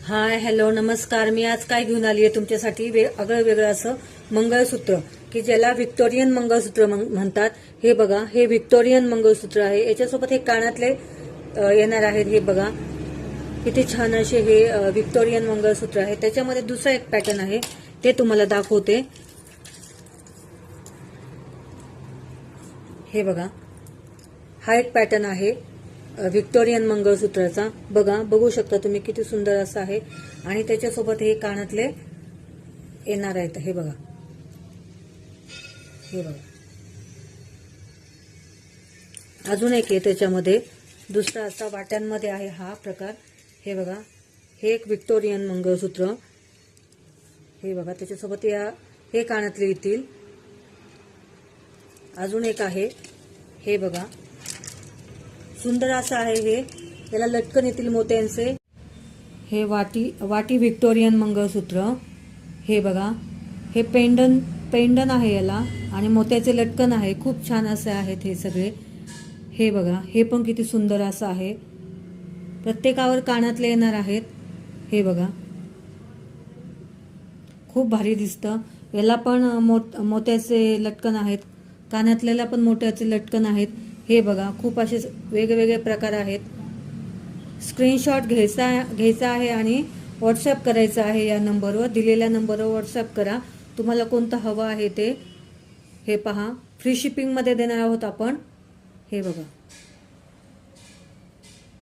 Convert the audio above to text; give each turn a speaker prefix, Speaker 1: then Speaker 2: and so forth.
Speaker 1: Hi hello नमस्कार. मी आज काय घेऊन आली आहे तुमच्यासाठी आगळं वेगळं असं मंगळसूत्र की ज्याला व्हिक्टोरियन मंगळसूत्र म्हणतात. हे बघा, हे व्हिक्टोरियन मंगळसूत्र आहे. याच्यासोबत हे कानातले येणार आहेत. हे बघा किती छान असे हे व्हिक्टोरियन मंगळसूत्र आहे. त्याच्यामध्ये दुसरा एक पॅटर्न आहे ते तुम्हाला दाखवते. हे बघा, हा एक पॅटर्न आहे व्हिक्टोरियन मंगळसूत्राचा. बघू शकता तुम्ही किती सुंदर असं आहे. आणि त्याच्यासोबत हे कानातले येणार आहेत. हे बघा, हे बघा, अजून एक आहे त्याच्यामध्ये दुसरा असा वाट्यांमध्ये आहे हा प्रकार. हे बघा, हे एक व्हिक्टोरियन मंगळसूत्र. हे बघा, त्याच्यासोबत हे कानातले येतील. अजून एक आहे. हे बघा, सुंदर असं आहे हे. याला लटकन येतील मोत्यांचे. हे वाटी व्हिक्टोरियन मंगळसूत्र. हे बघा, हे पेंडन आहे याला आणि मोत्याचे लटकन आहे. खूप छान असे आहेत हे सगळे. हे बघा, हे पण किती सुंदर असं आहे. प्रत्येकावर कानातले येणार आहेत. हे बघा, खूप भारी दिसतं. याला पण मोत्याचे लटकन आहेत. कानातल्याला पण मोत्याचे लटकन आहेत. हे बघा, खूप असे वेगवेगळे प्रकार आहेत. स्क्रीनशॉट घ्यायचा आहे आणि व्हॉट्सअप करायचा आहे. या नंबरवर, दिलेल्या नंबरवर व्हॉट्सअप करा तुम्हाला कोणतं हवं आहे ते. हे पहा, फ्री शिपिंगमध्ये देणार आहोत आपण. हे बघा.